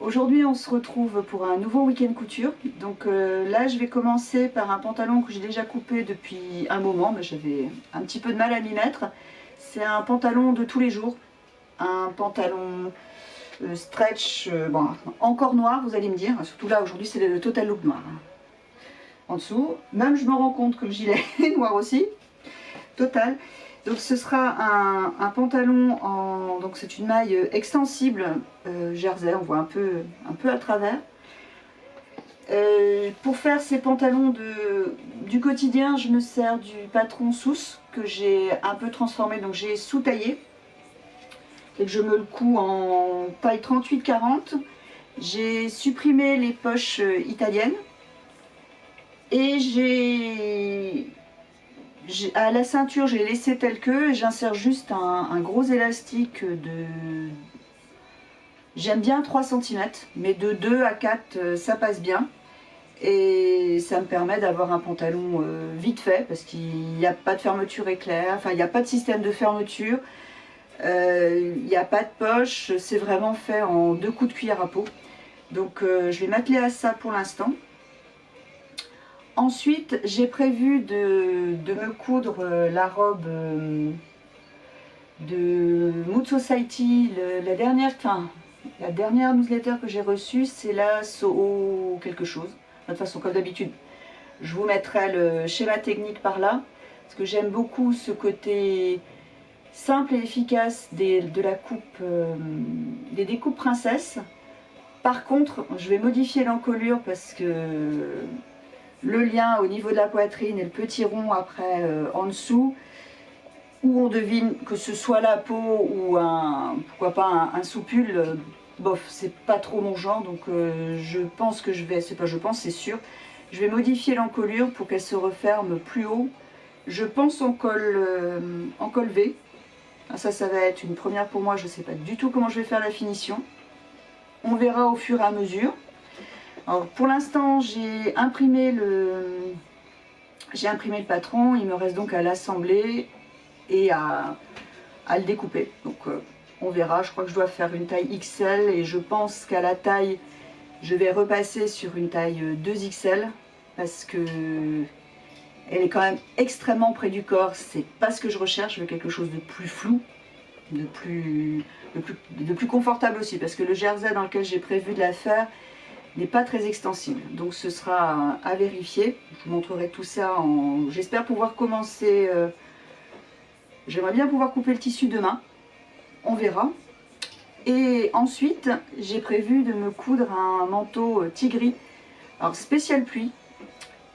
Aujourd'hui on se retrouve pour un nouveau week-end couture. Donc là je vais commencer par un pantalon que j'ai déjà coupé depuis un moment, mais j'avais un petit peu de mal à m'y mettre. C'est un pantalon de tous les jours, un pantalon stretch, bon, encore noir vous allez me dire, surtout là aujourd'hui c'est le total look noir. En dessous, même je me rends compte que le gilet est noir aussi, total. Donc ce sera un pantalon en, donc c'est une maille extensible jersey, on voit un peu à travers. Pour faire ces pantalons du quotidien, je me sers du patron Sousse que j'ai un peu transformé, donc j'ai sous-taillé et que je me le couds en taille 38-40. J'ai supprimé les poches italiennes et à la ceinture, j'ai laissé tel que, j'insère juste un gros élastique de... J'aime bien 3 cm, mais de 2 à 4, ça passe bien. Et ça me permet d'avoir un pantalon vite fait, parce qu'il n'y a pas de fermeture éclair, enfin il n'y a pas de système de fermeture, il n'y a pas de poche, c'est vraiment fait en 2 coups de cuillère à peau. Donc je vais m'atteler à ça pour l'instant. Ensuite, j'ai prévu de me coudre la robe de Mood Society, la dernière newsletter que j'ai reçue, c'est la So quelque chose. De toute façon, comme d'habitude, je vous mettrai le schéma technique par là, parce que j'aime beaucoup ce côté simple et efficace de la coupe, des découpes princesse. Par contre, je vais modifier l'encolure parce que le lien au niveau de la poitrine et le petit rond après en dessous, où on devine que ce soit la peau ou pourquoi pas un soupule, bof, c'est pas trop mon genre, donc je pense que c'est sûr, je vais modifier l'encolure pour qu'elle se referme plus haut. Je pense en col V. Ça va être une première pour moi, je sais pas du tout comment je vais faire la finition. On verra au fur et à mesure. Alors, pour l'instant, j'ai imprimé le patron, il me reste donc à l'assembler et à le découper. Donc on verra, je crois que je dois faire une taille XL et je pense qu'à la taille, je vais repasser sur une taille 2XL parce que elle est quand même extrêmement près du corps, c'est pas ce que je recherche, je veux quelque chose de plus flou, de plus confortable aussi, parce que le jersey dans lequel j'ai prévu de la faire n'est pas très extensible, donc ce sera à vérifier. Je vous montrerai tout ça, j'espère pouvoir commencer, j'aimerais bien pouvoir couper le tissu demain, on verra. Et ensuite j'ai prévu de me coudre un manteau tigris, alors spécial pluie,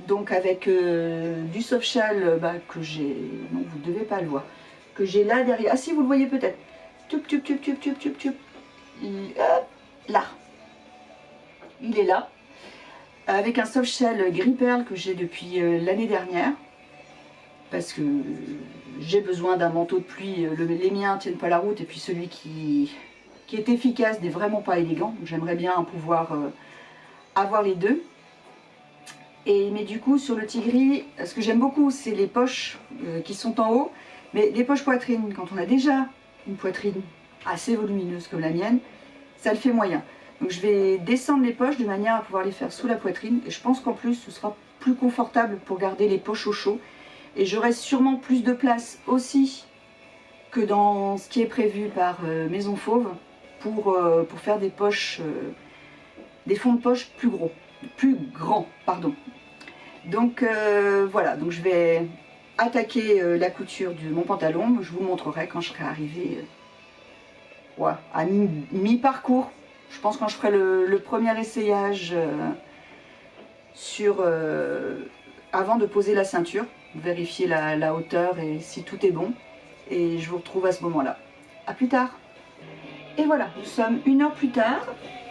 donc avec du soft shell que j'ai, non vous ne devez pas le voir, que j'ai là derrière, ah si vous le voyez peut-être, là, il est là, avec un soft shell gris perle que j'ai depuis l'année dernière, parce que j'ai besoin d'un manteau de pluie, les miens ne tiennent pas la route, et puis celui qui est efficace n'est vraiment pas élégant, donc j'aimerais bien pouvoir avoir les deux. Mais du coup sur le tigris, ce que j'aime beaucoup c'est les poches qui sont en haut, mais les poches poitrine, quand on a déjà une poitrine assez volumineuse comme la mienne, ça le fait moyen. Donc je vais descendre les poches de manière à pouvoir les faire sous la poitrine, et je pense qu'en plus ce sera plus confortable pour garder les poches au chaud, et j'aurai sûrement plus de place aussi que dans ce qui est prévu par Maison Fauve pour faire des poches, des fonds de poche plus grands, pardon. Donc voilà, donc je vais attaquer la couture de mon pantalon. Je vous montrerai quand je serai arrivée à mi-parcours. Je pense quand je ferai le premier essayage avant de poser la ceinture, vérifier la hauteur et si tout est bon. Et je vous retrouve à ce moment-là. A plus tard. Et voilà, nous sommes 1 heure plus tard.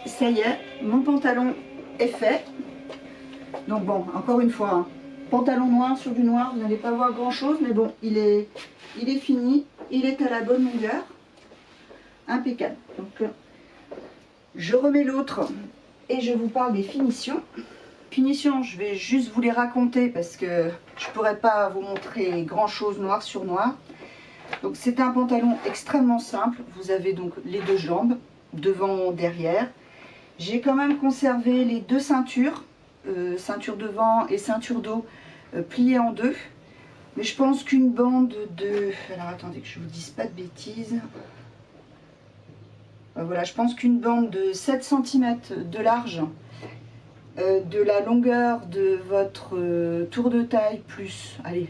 Ça y est, mon pantalon est fait. Donc bon, encore une fois, hein, pantalon noir sur du noir, vous n'allez pas voir grand chose, mais bon, il est fini, il est à la bonne longueur, impeccable. Donc je remets l'autre et je vous parle des finitions. Finitions, je vais juste vous les raconter parce que je ne pourrais pas vous montrer grand chose noir sur noir. Donc c'est un pantalon extrêmement simple, vous avez donc les deux jambes, devant, derrière. J'ai quand même conservé les deux ceintures, ceinture devant et ceinture dos, pliées en deux. Mais je pense qu'une bande de... Alors attendez que je vous dise pas de bêtises. Voilà, je pense qu'une bande de 7 cm de large, de la longueur de votre tour de taille, plus, allez,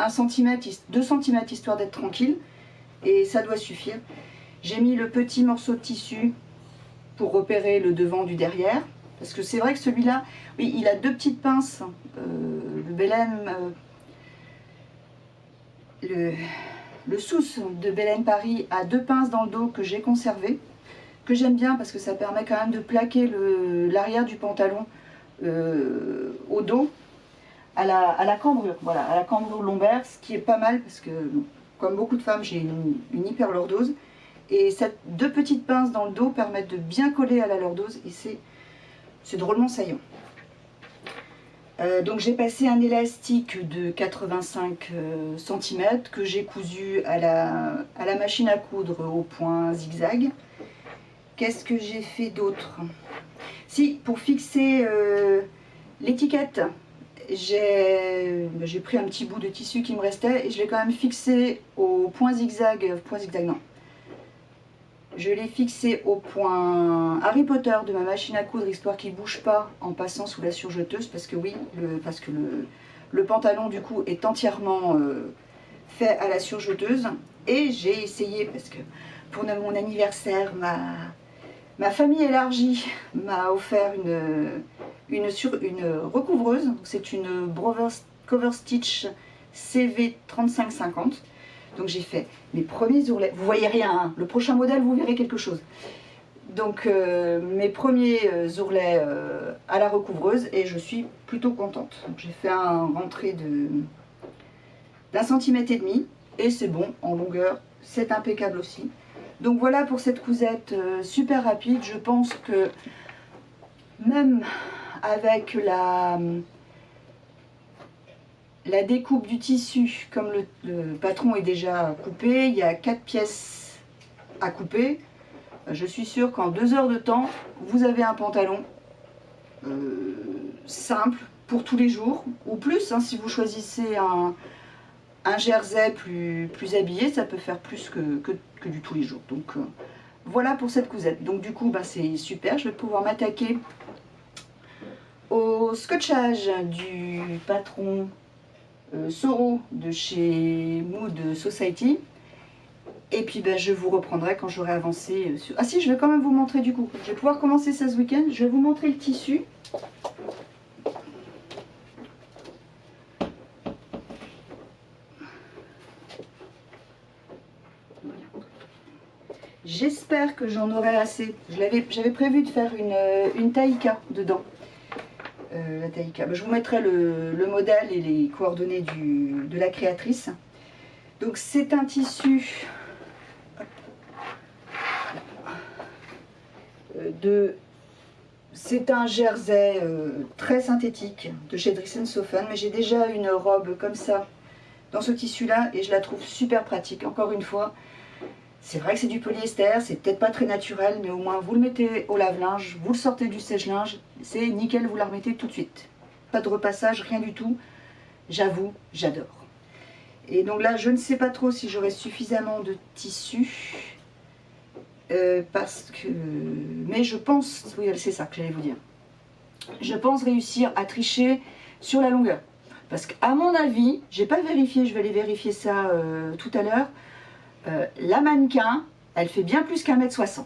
1 cm, 2 cm histoire d'être tranquille. Et ça doit suffire. J'ai mis le petit morceau de tissu pour repérer le devant du derrière. Parce que c'est vrai que celui-là, oui, il a deux petites pinces. Le Belen, le Sousse de Belen Paris a deux pinces dans le dos que j'ai conservées. Que j'aime bien parce que ça permet quand même de plaquer l'arrière du pantalon au dos, à la cambrure. Voilà, à la cambrure lombaire, ce qui est pas mal parce que, comme beaucoup de femmes, j'ai une hyperlordose. Et ces deux petites pinces dans le dos permettent de bien coller à la lordose et c'est drôlement saillant. Donc j'ai passé un élastique de 85 cm que j'ai cousu à la machine à coudre au point zigzag. Qu'est-ce que j'ai fait d'autre? Si, pour fixer l'étiquette, j'ai pris un petit bout de tissu qui me restait et je l'ai quand même fixé au point zigzag, non. Je l'ai fixé au point Harry Potter de ma machine à coudre, histoire qu'il ne bouge pas en passant sous la surjeteuse, parce que oui, le pantalon du coup est entièrement fait à la surjeteuse. Et j'ai essayé, parce que pour mon anniversaire, ma famille élargie m'a offert une recouvreuse. C'est une Cover Stitch CV 3550. Donc j'ai fait mes premiers ourlets. Vous voyez rien, hein. Le prochain modèle, vous verrez quelque chose. Donc mes premiers ourlets à la recouvreuse et je suis plutôt contente. J'ai fait un rentré d'1,5 cm et c'est bon en longueur, c'est impeccable aussi. Donc voilà pour cette cousette super rapide. Je pense que même avec la découpe du tissu, comme le patron est déjà coupé, il y a 4 pièces à couper. Je suis sûre qu'en 2 heures de temps, vous avez un pantalon simple pour tous les jours, ou plus, hein, si vous choisissez un jersey plus habillé, ça peut faire plus que du tous les jours. Donc voilà pour cette cousette. Donc du coup, bah, c'est super, je vais pouvoir m'attaquer au scotchage du patron Soro de chez Mood Society. Et puis ben, je vous reprendrai quand j'aurai avancé sur... Ah si, je vais quand même vous montrer du coup. Je vais pouvoir commencer ça ce week-end. Je vais vous montrer le tissu. J'espère que j'en aurai assez. J'avais prévu de faire une taïka dedans. La taïka. Ben, je vous mettrai le modèle et les coordonnées de la créatrice. Donc c'est un tissu c'est un jersey très synthétique de chez Dress & Soffen, mais j'ai déjà une robe comme ça dans ce tissu là et je la trouve super pratique. Encore une fois, c'est vrai que c'est du polyester, c'est peut-être pas très naturel, mais au moins vous le mettez au lave-linge, vous le sortez du sèche-linge, c'est nickel, vous la remettez tout de suite. Pas de repassage, rien du tout. J'avoue, j'adore. Et donc là, je ne sais pas trop si j'aurai suffisamment de tissu. Parce que... Mais je pense... Oui, c'est ça que j'allais vous dire. Je pense réussir à tricher sur la longueur. Parce qu'à mon avis, j'ai pas vérifié, je vais aller vérifier ça tout à l'heure. La mannequin, elle fait bien plus qu'1,60 m.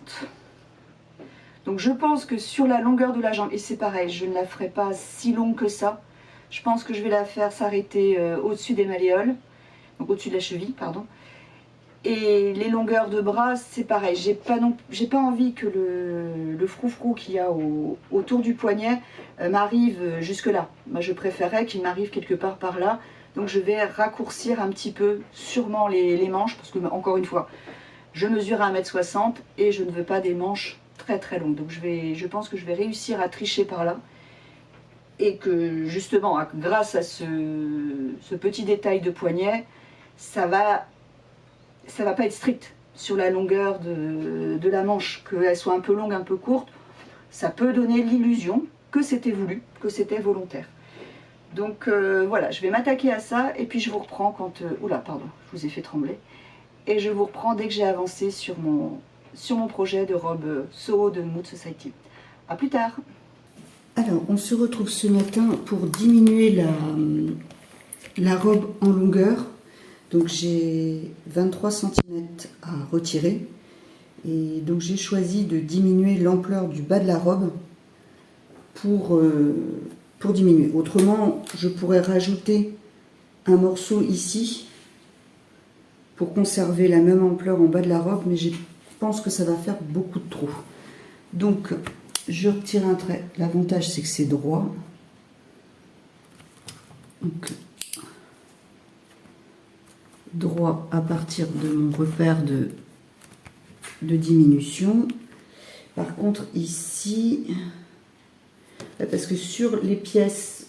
Donc je pense que sur la longueur de la jambe, et c'est pareil, je ne la ferai pas si longue que ça. Je pense que je vais la faire s'arrêter au-dessus des malléoles. Donc au-dessus de la cheville, pardon. Et les longueurs de bras, c'est pareil. J'ai pas envie que le froufrou qu'il y a autour du poignet m'arrive jusque là. Moi, je préférerais qu'il m'arrive quelque part par là. Donc je vais raccourcir un petit peu, sûrement les manches, parce que encore une fois, je mesure 1,60 m et je ne veux pas des manches très très longues. Donc je pense que je vais réussir à tricher par là. Et que justement, grâce à ce petit détail de poignet, ça va pas être strict sur la longueur de la manche, qu'elle soit un peu longue, un peu courte. ça peut donner l'illusion que c'était voulu, que c'était volontaire. Donc voilà, je vais m'attaquer à ça et puis je vous reprends quand... oula, pardon, je vous ai fait trembler. Et je vous reprends dès que j'ai avancé sur mon projet de robe Soho de Mood Society. A plus tard. Alors, on se retrouve ce matin pour diminuer la robe en longueur. Donc j'ai 23 cm à retirer. Et donc j'ai choisi de diminuer l'ampleur du bas de la robe pour diminuer. Autrement, je pourrais rajouter un morceau ici pour conserver la même ampleur en bas de la robe, mais je pense que ça va faire beaucoup de trop. Donc, je retire un trait. L'avantage, c'est que c'est droit. Donc, droit à partir de mon repère de diminution. Par contre, ici, parce que sur les pièces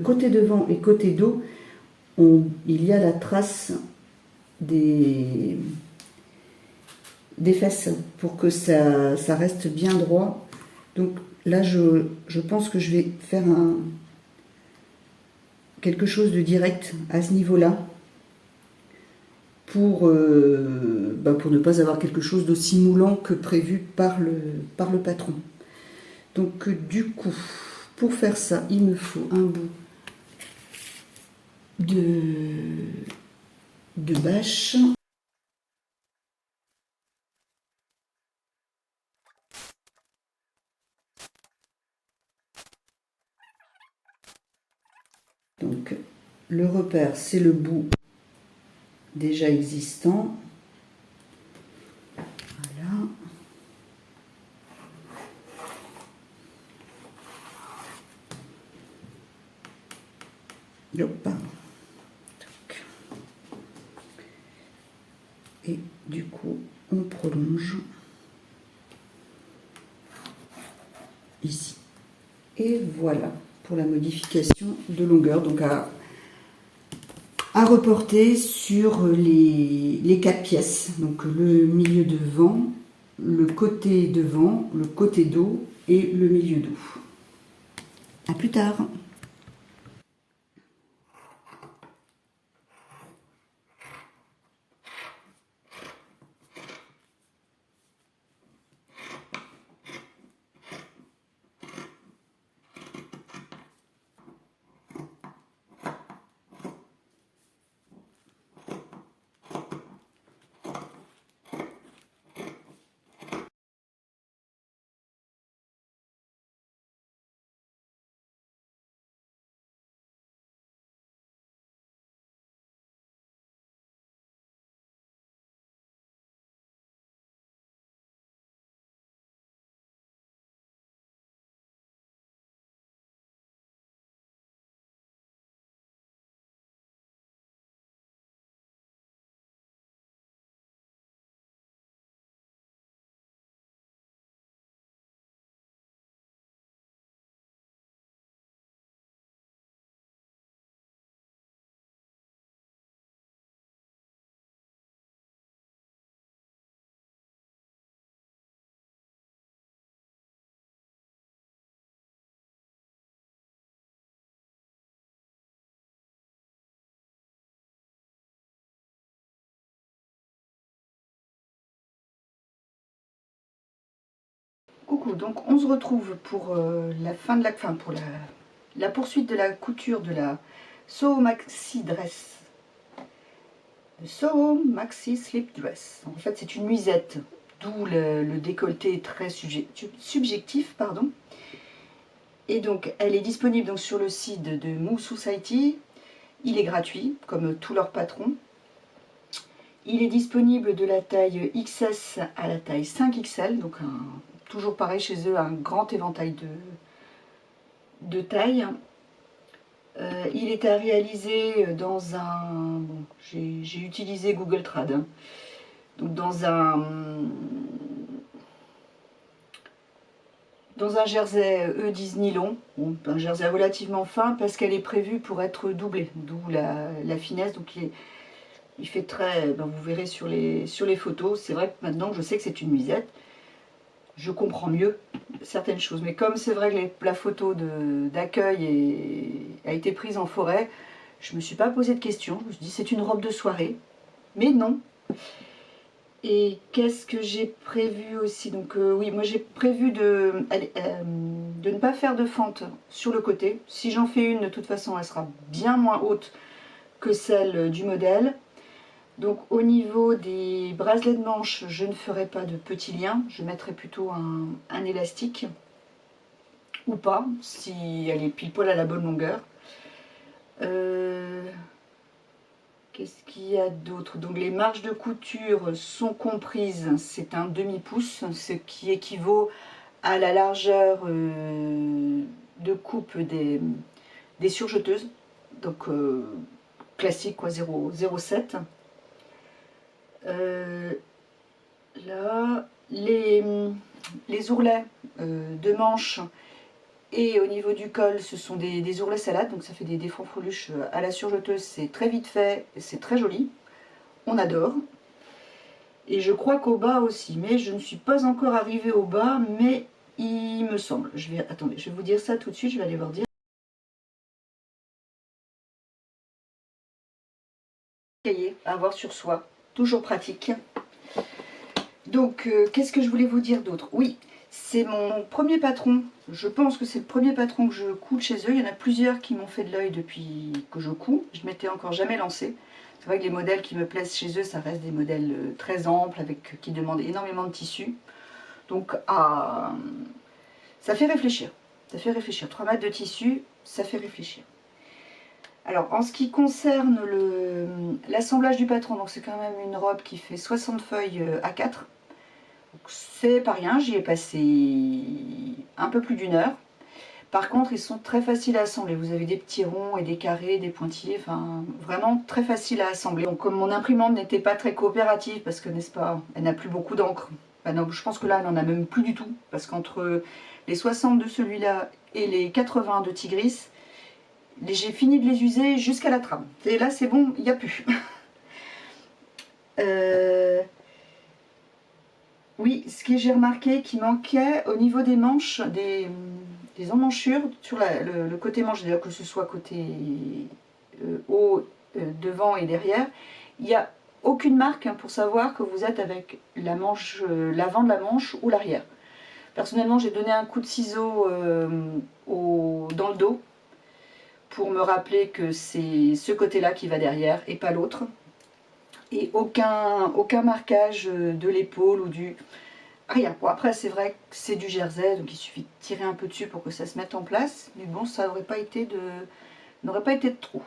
côté devant et côté dos, il y a la trace des fesses pour que ça reste bien droit. Donc là je pense que je vais faire quelque chose de direct à ce niveau là pour ne pas avoir quelque chose d'aussi moulant que prévu par le patron. Donc du coup, pour faire ça, il me faut un bout de bâche. Donc le repère, c'est le bout déjà existant. Voilà. Hop. Et du coup, on prolonge ici. Et voilà pour la modification de longueur. Donc à reporter sur les 4 pièces. Donc le milieu devant, le côté devant, le côté dos et le milieu dos. À plus tard. Coucou, donc on se retrouve pour la fin de pour la poursuite de la couture de la Soho Maxi Dress. Le Soho Maxi Slip Dress. En fait, c'est une nuisette, d'où le décolleté très subjectif, pardon. Et donc, elle est disponible donc, sur le site de Mood Society. Il est gratuit, comme tous leurs patrons. Il est disponible de la taille XS à la taille 5XL, donc toujours pareil chez eux, un grand éventail de taille. Il est à réaliser dans un... Bon, j'ai utilisé Google Trad. Hein, donc dans un jersey E10 nylon, bon, un jersey relativement fin parce qu'elle est prévue pour être doublée, d'où la finesse. Donc il fait très... Ben vous verrez sur les photos, c'est vrai que maintenant je sais que c'est une nuisette. je comprends mieux certaines choses. Mais comme c'est vrai que la photo d'accueil a été prise en forêt, je ne me suis pas posé de questions. Je me suis dit c'est une robe de soirée. Mais non. Et qu'est-ce que j'ai prévu aussi? Donc oui, moi j'ai prévu de ne pas faire de fente sur le côté. Si j'en fais une, de toute façon, elle sera bien moins haute que celle du modèle. Donc au niveau des bracelets de manche, je ne ferai pas de petits liens. Je mettrai plutôt un élastique. Ou pas, si elle est pile poil à la bonne longueur. Qu'est-ce qu'il y a d'autre? Donc les marges de couture sont comprises, c'est un demi-pouce, ce qui équivaut à la largeur de coupe des surjeteuses. Donc classique, quoi, 0,7. Là, les ourlets de manches et au niveau du col, ce sont des ourlets salades, donc ça fait des fanfreluches à la surjeteuse, c'est très vite fait, c'est très joli, on adore. Et je crois qu'au bas aussi, mais je ne suis pas encore arrivée au bas, mais il me semble. Attendez, je vais vous dire ça tout de suite, je vais aller voir dire. Cahier à avoir sur soi, toujours pratique. Donc, qu'est-ce que je voulais vous dire d'autre? Oui, c'est mon premier patron. Je pense que c'est le premier patron que je couds chez eux. Il y en a plusieurs qui m'ont fait de l'œil depuis que je couds. Je ne m'étais encore jamais lancée. C'est vrai que les modèles qui me plaisent chez eux, ça reste des modèles très amples, qui demandent énormément de tissu. Donc, ça fait réfléchir. Ça fait réfléchir. 3 mètres de tissu, ça fait réfléchir. Alors, en ce qui concerne l'assemblage du patron, donc c'est quand même une robe qui fait 60 feuilles A4. C'est pas rien, j'y ai passé un peu plus d'1 heure. Par contre, ils sont très faciles à assembler. Vous avez des petits ronds et des carrés, des pointillés, enfin vraiment très facile à assembler. Donc comme mon imprimante n'était pas très coopérative, parce que n'est-ce pas, elle n'a plus beaucoup d'encre. Enfin, non, je pense que là, elle n'en a même plus du tout, parce qu'entre les 60 de celui-là et les 80 de Tigris, j'ai fini de les user jusqu'à la trame. Et là, c'est bon, il n'y a plus. Oui, ce que j'ai remarqué qui manquait au niveau des manches, des emmanchures sur le côté manche, c'est-à-dire que ce soit côté haut, devant et derrière, il n'y a aucune marque pour savoir que vous êtes avec la manche, l'avant de la manche ou l'arrière. Personnellement, j'ai donné un coup de ciseau dans le dos pour me rappeler que c'est ce côté-là qui va derrière et pas l'autre. Et aucun marquage de l'épaule ou du... Rien. Bon, après, c'est vrai que c'est du jersey, donc il suffit de tirer un peu dessus pour que ça se mette en place. Mais bon, ça n'aurait pas été de trop.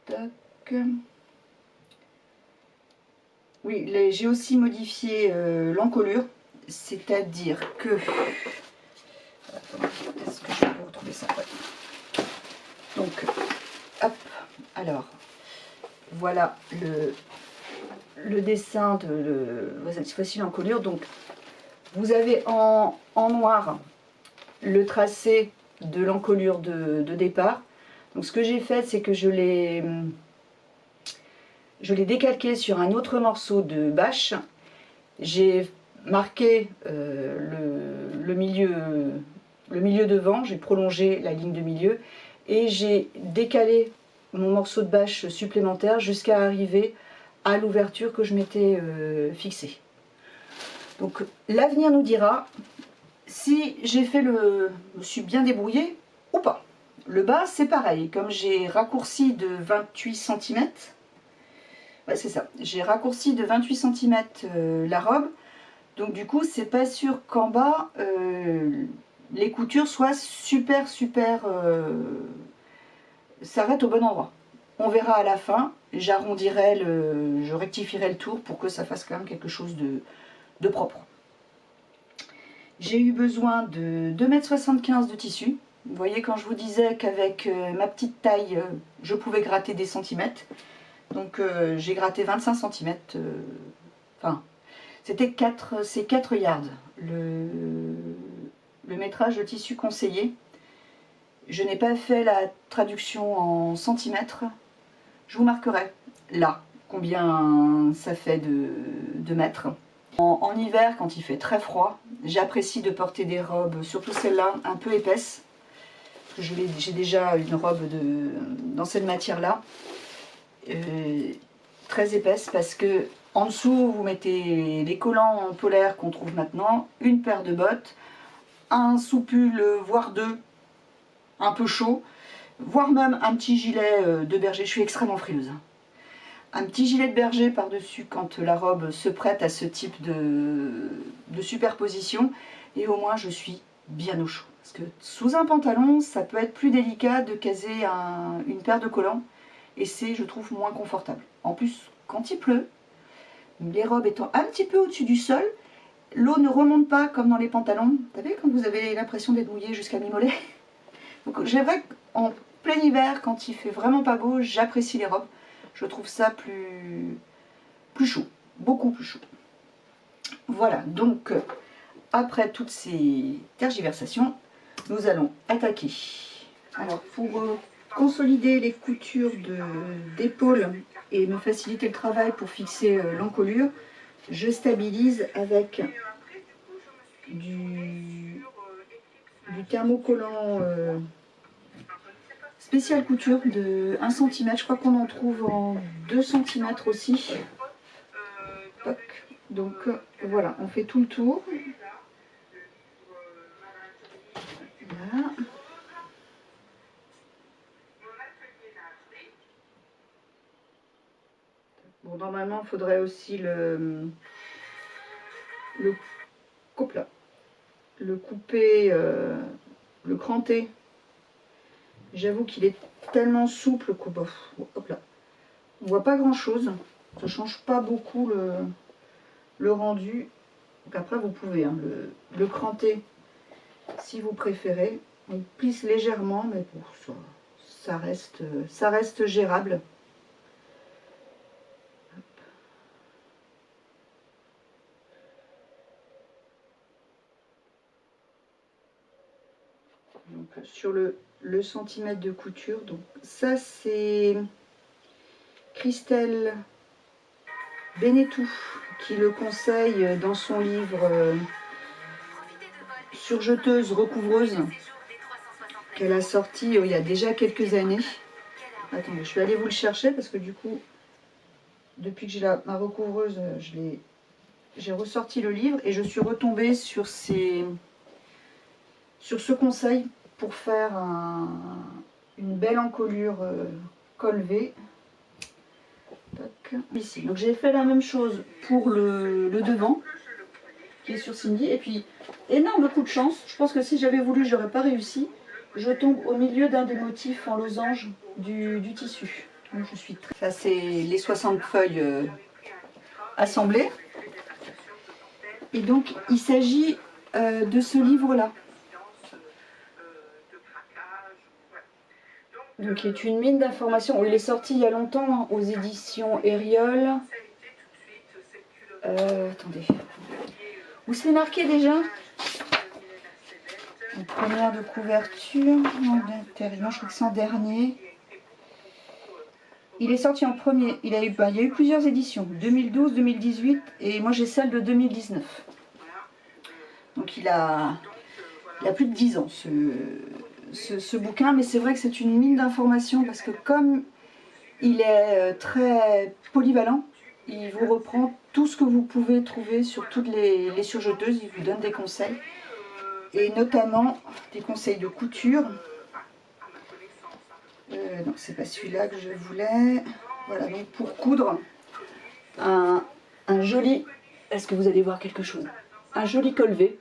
Tac. Oui, j'ai aussi modifié l'encolure. C'est-à-dire que... Est-ce que je peux retrouver ça? Ouais. Donc, hop. Alors, voilà le dessin cette fois-ci l'encolure. Donc vous avez en noir le tracé de l'encolure de départ. Donc ce que j'ai fait, c'est que je l'ai décalqué sur un autre morceau de bâche. J'ai marqué le milieu devant, j'ai prolongé la ligne de milieu et j'ai décalé mon morceau de bâche supplémentaire jusqu'à arriver à l'ouverture que je m'étais fixée. Donc l'avenir nous dira si j'ai fait me suis bien débrouillée ou pas. Le bas c'est pareil, comme j'ai raccourci de 28 cm, ouais, c'est ça, j'ai raccourci de 28 cm la robe, donc du coup c'est pas sûr qu'en bas les coutures soient super s'arrêtent au bon endroit. On verra à la fin, j'arrondirai je rectifierai le tour pour que ça fasse quand même quelque chose de propre. J'ai eu besoin de 2,75 m de tissu. Vous voyez, quand je vous disais qu'avec ma petite taille, je pouvais gratter des centimètres. Donc j'ai gratté 25 cm. Enfin, c'est 4 yards. Le métrage de tissu conseillé. Je n'ai pas fait la traduction en centimètres. Je vous marquerai là combien ça fait de mettre. En hiver, quand il fait très froid, j'apprécie de porter des robes, surtout celle-là, un peu épaisse. J'ai déjà une robe dans cette matière-là, très épaisse, parce que en dessous, vous mettez les collants polaires qu'on trouve maintenant, une paire de bottes, un sous-pull, voire deux, un peu chaud, voire même un petit gilet de berger. Je suis extrêmement frileuse. Un petit gilet de berger par-dessus quand la robe se prête à ce type de superposition, et au moins je suis bien au chaud. Parce que sous un pantalon, ça peut être plus délicat de caser une paire de collants, et c'est, je trouve, moins confortable. En plus, quand il pleut, les robes étant un petit peu au-dessus du sol, l'eau ne remonte pas comme dans les pantalons. Vous savez, quand vous avez l'impression d'être mouillé jusqu'à mi-mollet. Donc j'aimerais qu'en plein hiver, quand il fait vraiment pas beau, j'apprécie les robes. Je trouve ça plus chaud, beaucoup plus chaud. Voilà, donc après toutes ces tergiversations, nous allons attaquer. Alors pour consolider les coutures d'épaule et me faciliter le travail pour fixer l'encolure, je stabilise avec du thermocollant spécial couture de 1 cm. Je crois qu'on en trouve en 2 cm aussi. Toc. Donc voilà, on fait tout le tour. Voilà. Bon, normalement, il faudrait aussi le couper, le cranter. J'avoue qu'il est tellement souple qu'on on voit pas grand chose. Ça change pas beaucoup le rendu. Donc après, vous pouvez le cranter si vous préférez. On plisse légèrement, mais bon, ça reste gérable. Donc, sur le centimètre de couture, donc ça c'est Christelle Benetou qui le conseille dans son livre Surjeteuse recouvreuse qu'elle a sorti il y a déjà quelques années. Attendez, je vais aller vous le chercher parce que du coup, depuis que j'ai ma recouvreuse, j'ai ressorti le livre et je suis retombée sur ce conseil pour faire une belle encolure col V. Ici. Donc j'ai fait la même chose pour le devant qui est sur Cindy, et puis énorme coup de chance, je pense que si j'avais voulu je n'aurais pas réussi, je tombe au milieu d'un des motifs en losange du tissu. Donc je suis très... Ça c'est les 60 feuilles assemblées, et donc il s'agit de ce livre là, donc qui est une mine d'informations. Il est sorti il y a longtemps aux éditions Eriol. Attendez, où c'est marqué déjà? En première de couverture, d'intérieur, je crois que c'est en dernier. Il est sorti en premier, il y a eu plusieurs éditions, 2012, 2018, et moi j'ai celle de 2019. Donc il a plus de 10 ans ce bouquin, mais c'est vrai que c'est une mine d'informations parce que comme il est très polyvalent, il vous reprend tout ce que vous pouvez trouver sur toutes les surjeteuses, il vous donne des conseils, et notamment des conseils de couture. Donc c'est pas celui-là que je voulais. Voilà, donc pour coudre un joli, est-ce que vous allez voir quelque chose? Un joli col V.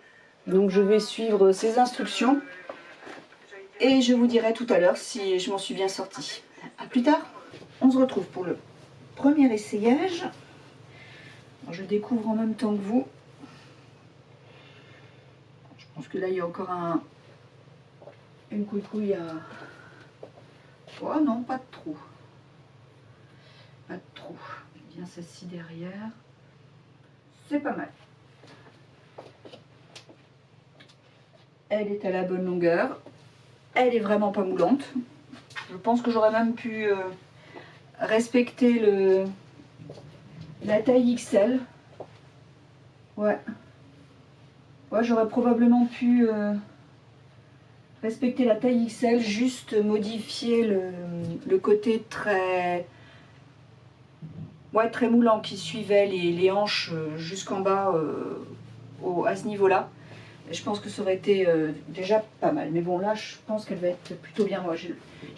Donc je vais suivre ces instructions et je vous dirai tout à l'heure si je m'en suis bien sortie. A plus tard. On se retrouve pour le premier essayage. Alors, je découvre en même temps que vous. Je pense que là il y a encore une couille à... Oh non, pas de trou. Pas de trou. Bien celle-ci derrière. C'est pas mal. Elle est à la bonne longueur. Elle est vraiment pas moulante. Je pense que j'aurais même pu respecter la taille XL. Ouais. Ouais, j'aurais probablement pu respecter la taille XL, juste modifier le côté très... Ouais, très moulant qui suivait les hanches jusqu'en bas à ce niveau-là. Je pense que ça aurait été déjà pas mal. Mais bon, là, je pense qu'elle va être plutôt bien. Moi, j'ai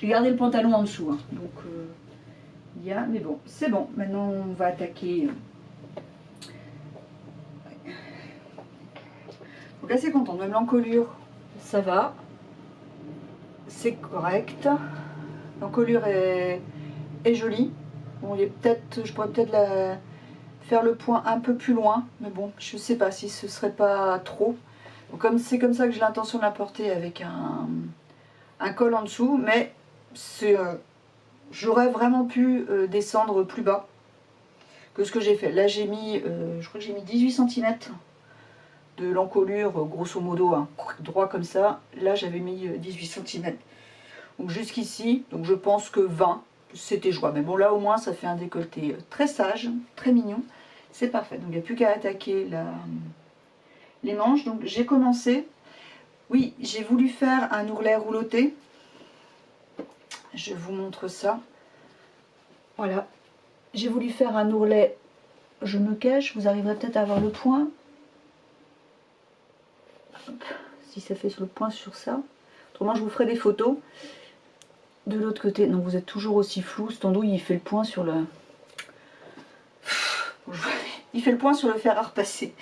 gardé le pantalon en dessous. Hein. Donc, il y a... Mais bon, c'est bon. Maintenant, on va attaquer... Donc, assez contente. Même l'encolure, ça va. C'est correct. L'encolure est jolie. Bon, je pourrais peut-être faire le point un peu plus loin. Mais bon, je sais pas si ce serait pas trop. Donc, c'est comme ça que j'ai l'intention de la porter avec un col en dessous. Mais j'aurais vraiment pu descendre plus bas que ce que j'ai fait. Là, j'ai mis, je crois que j'ai mis 18 cm de l'encolure, grosso modo, hein, droit comme ça. Là, j'avais mis 18 cm. Donc jusqu'ici, donc je pense que 20, c'était jouable. Mais bon, là, au moins, ça fait un décolleté très sage, très mignon. C'est parfait. Donc, il n'y a plus qu'à attaquer les manches. Donc, j'ai commencé. Oui, j'ai voulu faire un ourlet rouloté. Je vous montre ça. Voilà. J'ai voulu faire un ourlet, je me cache, vous arriverez peut-être à avoir le point. Hop, si ça fait le point sur ça. Autrement, je vous ferai des photos. De l'autre côté, non, vous êtes toujours aussi flou. Cet andouille, il fait le point sur le... Il fait le point sur le fer à repasser.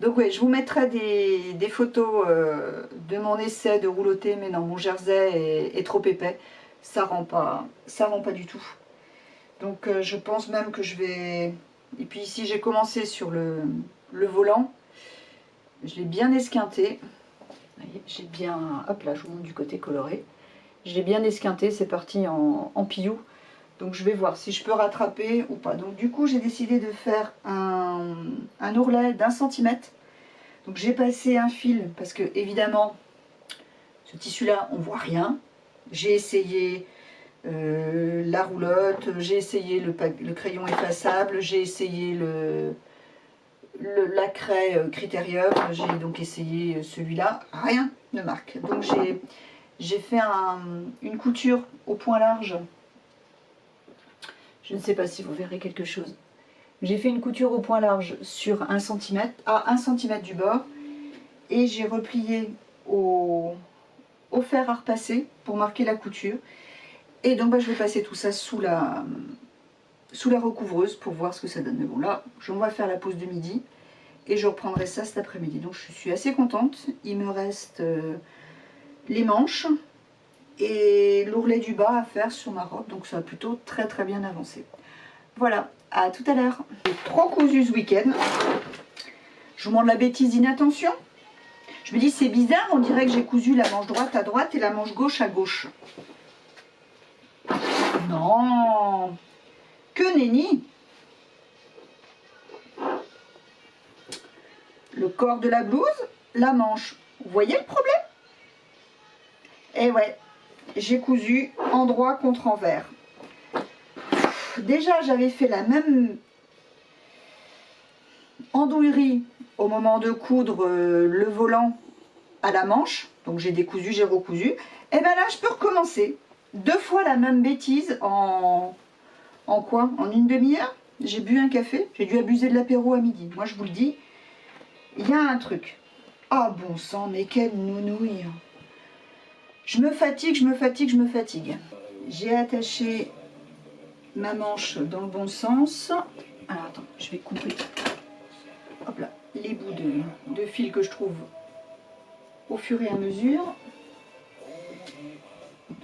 Donc oui, je vous mettrai des photos de mon essai de rouloté, mais non, mon jersey est trop épais. Ça rend pas du tout. Donc je pense même que je vais... Et puis ici, j'ai commencé sur le volant. Je l'ai bien esquinté. Vous voyez, j'ai bien... Hop là, je vous montre du côté coloré. Je l'ai bien esquinté, c'est parti en pillou. Donc je vais voir si je peux rattraper ou pas. Donc du coup, j'ai décidé de faire un ourlet d'1 cm. Donc j'ai passé un fil parce que évidemment, ce tissu-là, on voit rien. J'ai essayé la roulotte, j'ai essayé le crayon effaçable, j'ai essayé la craie Critérium, j'ai donc essayé celui-là. Rien ne marque. Donc j'ai fait une couture au point large. Je ne sais pas si vous verrez quelque chose. J'ai fait une couture au point large sur 1 cm, à 1 cm du bord. Et j'ai replié au fer à repasser pour marquer la couture. Et donc je vais passer tout ça sous la recouvreuse pour voir ce que ça donne. Mais bon là, on va faire la pause de midi. Et je reprendrai ça cet après-midi. Donc je suis assez contente. Il me reste les manches et l'ourlet du bas à faire sur ma robe, donc ça va plutôt très très bien avancer. Voilà, à tout à l'heure. J'ai trop cousu ce week-end. Je vous montre la bêtise d'inattention. Je me dis c'est bizarre, on dirait que j'ai cousu la manche droite à droite et la manche gauche à gauche. Non, que nenni. Le corps de la blouse, la manche. Vous voyez le problème? Eh ouais, j'ai cousu endroit contre envers. Déjà, j'avais fait la même andouillerie au moment de coudre le volant à la manche. Donc j'ai décousu, j'ai recousu. Et bien là, je peux recommencer. 2 fois la même bêtise en quoi? En une demi-heure. J'ai bu un café. J'ai dû abuser de l'apéro à midi. Moi, je vous le dis, il y a un truc. Ah bon sang, mais quelle nounouille. Je me fatigue, je me fatigue, je me fatigue. J'ai attaché ma manche dans le bon sens. Alors attends, je vais couper, hop là, les bouts de fil que je trouve au fur et à mesure.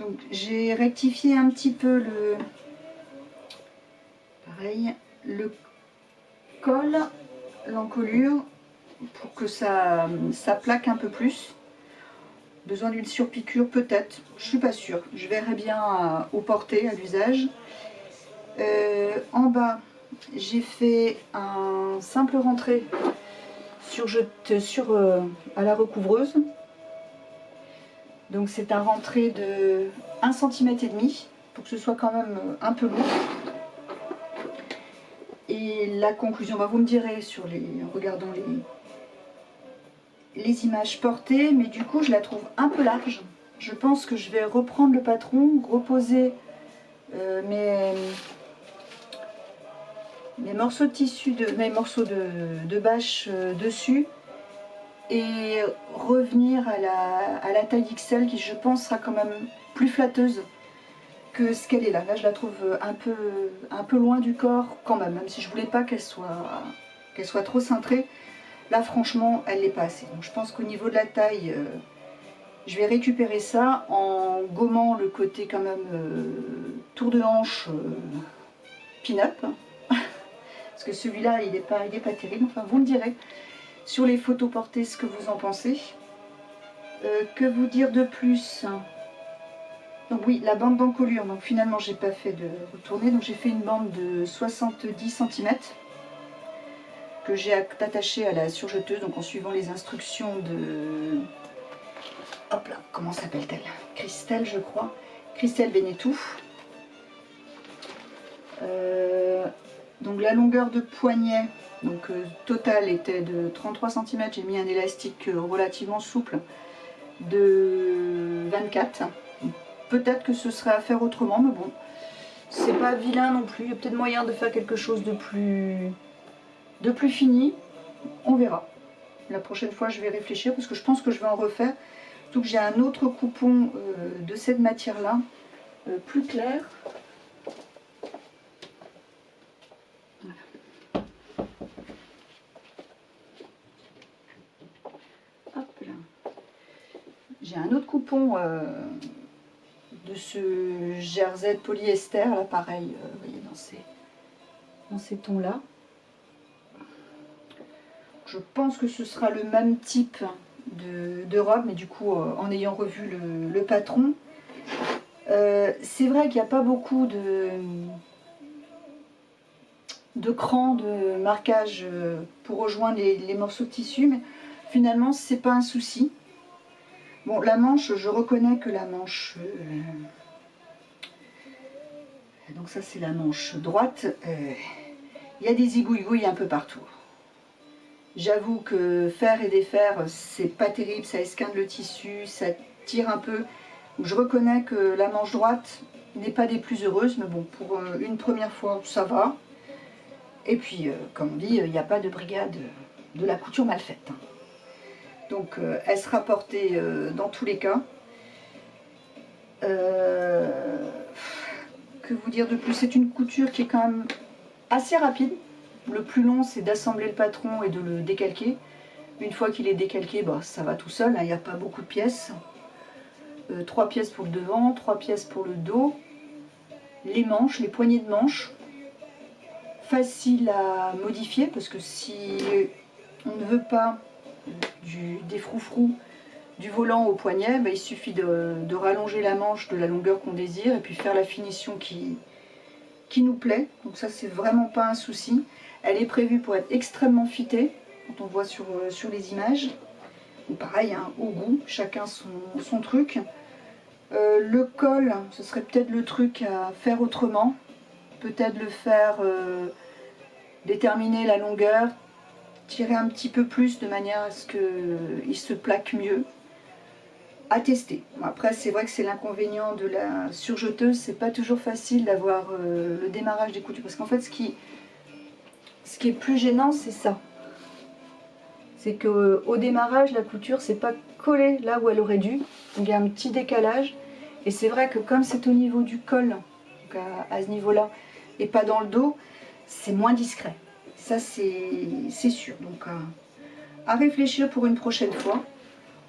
Donc j'ai rectifié un petit peu le col, l'encolure, pour que ça plaque un peu plus. Besoin d'une surpiqûre peut-être, je suis pas sûre. Je verrai bien au porté, à l'usage. En bas, j'ai fait un simple rentré à la recouvreuse. Donc c'est un rentré de 1,5 cm pour que ce soit quand même un peu lourd. Et Et la conclusion, bah, vous me direz en regardant les images portées, mais du coup je la trouve un peu large. Je pense que je vais reprendre le patron, reposer mes morceaux de tissu, mes morceaux de bâche dessus, et revenir à la taille XL qui, je pense, sera quand même plus flatteuse que ce qu'elle est là. Là je la trouve un peu loin du corps quand même si je voulais pas qu'elle soit trop cintrée. Là franchement elle n'est pas assez. Donc je pense qu'au niveau de la taille, je vais récupérer ça en gommant le côté quand même tour de hanche pin-up. Parce que celui-là il n'est pas terrible. Enfin vous me direz sur les photos portées ce que vous en pensez. Que vous dire de plus? Donc oui, la bande d'encolure, donc finalement j'ai pas fait de retourner, donc j'ai fait une bande de 70 cm que j'ai attachée à la surjeteuse, donc en suivant les instructions de... Hop là, comment s'appelle-t-elle? Christelle, je crois. Christelle Benetou. Donc la longueur de poignet, donc totale était de 33 cm, j'ai mis un élastique relativement souple de 24. Peut-être que ce serait à faire autrement, mais bon, c'est pas vilain non plus. Il y a peut-être moyen de faire quelque chose de plus fini. On verra. La prochaine fois, je vais réfléchir parce que je pense que je vais en refaire. Surtout que j'ai un autre coupon de cette matière-là, plus clair. Voilà. Hop là. J'ai un autre coupon de ce jersey polyester, là pareil, vous voyez, dans ces tons-là. Je pense que ce sera le même type de robe, mais du coup, en ayant revu le patron, c'est vrai qu'il n'y a pas beaucoup de crans, de marquage pour rejoindre les morceaux de tissu, mais finalement, c'est pas un souci. Bon, la manche, je reconnais que la manche... donc ça, c'est la manche droite. Il y a des zigouilles un peu partout. J'avoue que faire et défaire, c'est pas terrible, ça esquinte le tissu, ça tire un peu. Donc je reconnais que la manche droite n'est pas des plus heureuses, mais bon, pour une première fois, ça va. Et puis, comme on dit, il n'y a pas de brigade de la couture mal faite. Donc, elle sera portée dans tous les cas. Que vous dire de plus? C'est une couture qui est quand même assez rapide. Le plus long, c'est d'assembler le patron et de le décalquer. Une fois qu'il est décalqué, bah, ça va tout seul, hein, il n'y a pas beaucoup de pièces. 3 pièces pour le devant, 3 pièces pour le dos. Les manches, les poignées de manches. Facile à modifier, parce que si on ne veut pas des froufrous du volant au poignet, bah, il suffit de rallonger la manche de la longueur qu'on désire et puis faire la finition qui nous plaît. Donc ça, c'est vraiment pas un souci. Elle est prévue pour être extrêmement fitée, quand on voit sur les images. Donc pareil, hein, au goût, chacun son truc. Le col, ce serait peut-être le truc à faire autrement. Peut-être le faire déterminer la longueur, tirer un petit peu plus de manière à ce qu'il se plaque mieux. À tester. Bon, après, c'est vrai que c'est l'inconvénient de la surjeteuse, c'est pas toujours facile d'avoir le démarrage des coutures. Parce qu'en fait, ce qui est plus gênant, c'est ça. C'est qu'au démarrage, la couture, c'est pas collée là où elle aurait dû. Donc il y a un petit décalage. Et c'est vrai que comme c'est au niveau du col, donc à ce niveau-là, et pas dans le dos, c'est moins discret. Ça, c'est sûr. Donc à réfléchir pour une prochaine fois.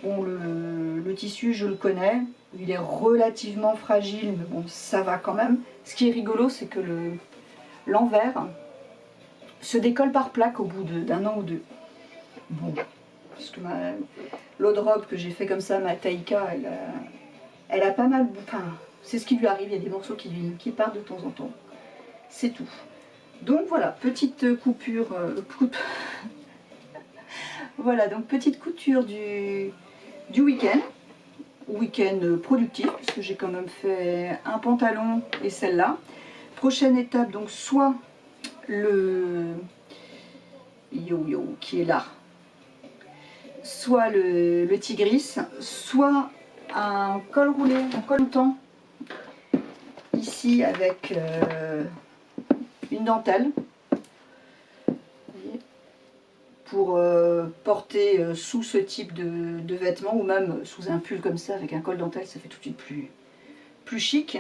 Bon, le tissu, je le connais, il est relativement fragile, mais bon, ça va quand même. Ce qui est rigolo, c'est que l'envers se décolle par plaque au bout d'un an ou deux. Bon, parce que l'autre robe que j'ai fait comme ça, ma Taïka, elle a pas mal... Enfin, c'est ce qui lui arrive, il y a des morceaux qui partent de temps en temps. C'est tout. Donc voilà, petite coupure... Voilà, donc petite couture du week-end productif, puisque j'ai quand même fait un pantalon et celle-là. Prochaine étape, donc soit le yo-yo qui est là, soit le tigris, soit un col roulé, un col temps ici avec une dentelle pour porter sous ce type de vêtements, ou même sous un pull comme ça avec un col dentelle, ça fait tout de suite plus chic.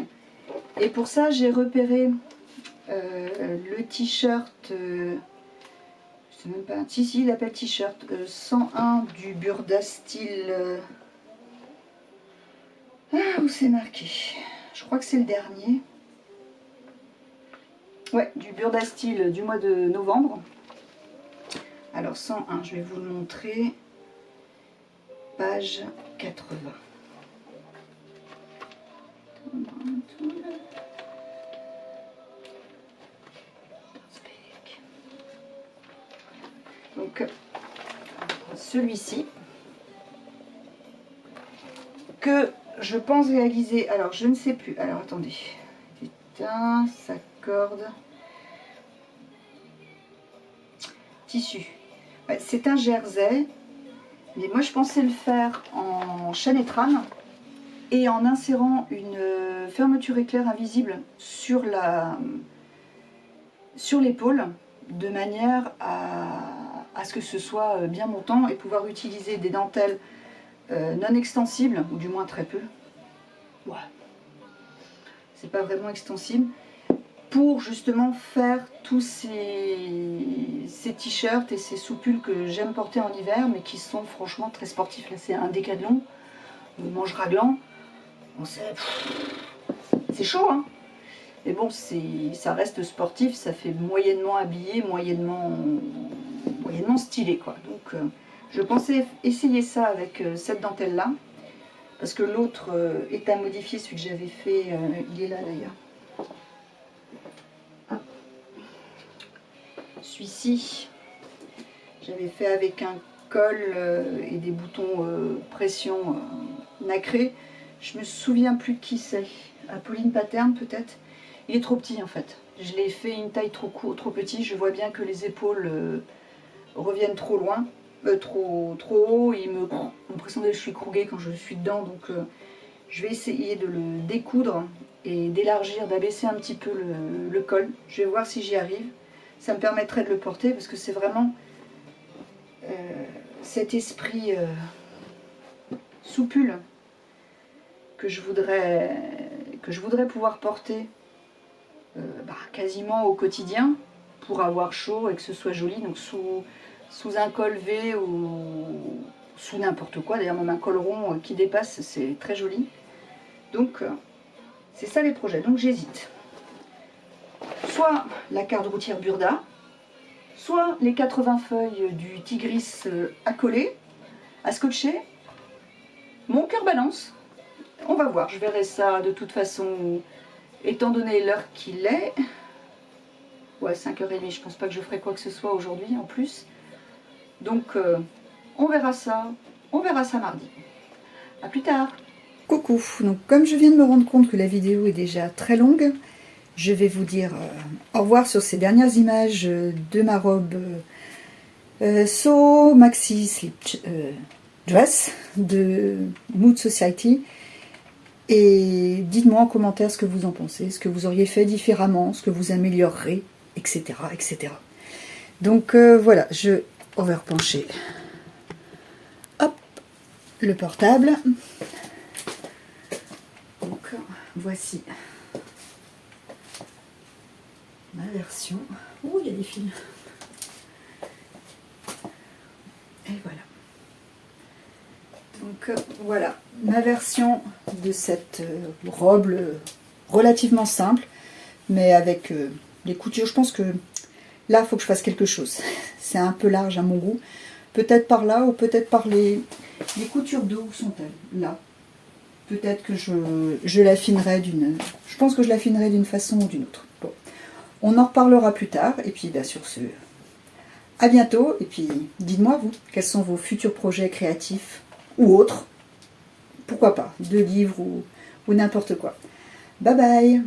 Et pour ça j'ai repéré le t-shirt, je sais même pas, si il appelle t-shirt 101 du Burda style, où c'est marqué, je crois que c'est le dernier, ouais, du Burda style du mois de novembre. Alors 101, je vais vous le montrer, page 80. Donc celui-ci que je pense réaliser, alors je ne sais plus, alors attendez, putain, ça corde, tissu, ouais, c'est un jersey, mais moi je pensais le faire en chaîne et trame et en insérant une fermeture éclair invisible sur l'épaule, de manière à ce que ce soit bien montant et pouvoir utiliser des dentelles non extensibles, ou du moins très peu. Ouais. C'est pas vraiment extensible, pour justement faire tous ces t-shirts et ces sous-pulls que j'aime porter en hiver, mais qui sont franchement très sportifs. Là c'est un décathlon, manche raglant, bon, c'est chaud, hein. Mais bon, ça reste sportif, ça fait moyennement habillé, moyennement stylé, quoi. Donc je pensais essayer ça avec cette dentelle là, parce que l'autre est à modifier, celui que j'avais fait, il est là d'ailleurs. Celui-ci, j'avais fait avec un col et des boutons pression nacré. Je me souviens plus de qui c'est, Apolline Pattern peut-être. Il est trop petit en fait. Je l'ai fait une taille trop petit. Je vois bien que les épaules reviennent trop loin, trop haut. Il me l'impression que je suis crougée quand je suis dedans. Donc je vais essayer de le découdre et d'élargir, d'abaisser un petit peu le col. Je vais voir si j'y arrive. Ça me permettrait de le porter parce que c'est vraiment cet esprit soupule que je voudrais pouvoir porter quasiment au quotidien, pour avoir chaud et que ce soit joli. Donc sous un col V ou sous n'importe quoi, d'ailleurs même un col rond qui dépasse, c'est très joli. Donc c'est ça les projets. Donc j'hésite, soit la carte routière Burda, soit les 80 feuilles du Tigris à coller, à scotcher. Mon cœur balance, on va voir, je verrai ça de toute façon, étant donné l'heure qu'il est. Ouais, 5h30, je pense pas que je ferai quoi que ce soit aujourd'hui en plus. Donc on verra ça mardi. A plus tard. Coucou, donc comme je viens de me rendre compte que la vidéo est déjà très longue, je vais vous dire au revoir sur ces dernières images de ma robe So Maxi Slip Dress de Mood Society. Et dites-moi en commentaire ce que vous en pensez, ce que vous auriez fait différemment, ce que vous améliorerez, etc. etc. Donc voilà, on va repencher. Hop, le portable. Donc voici ma version. Oh, il y a des fils. Et voilà. Donc voilà, ma version de cette robe relativement simple, mais avec les coutures. Je pense que là, il faut que je fasse quelque chose. C'est un peu large à mon goût. Peut-être par là ou peut-être par les coutures d'eau. Où sont-elles? Là. Peut-être que je l'affinerai d'une... Je pense que je l'affinerai d'une façon ou d'une autre. Bon. On en reparlera plus tard. Et puis, bah, sur ce, à bientôt. Et puis, dites-moi, vous, quels sont vos futurs projets créatifs ou autres. Pourquoi pas, de livres ou n'importe quoi. Bye bye.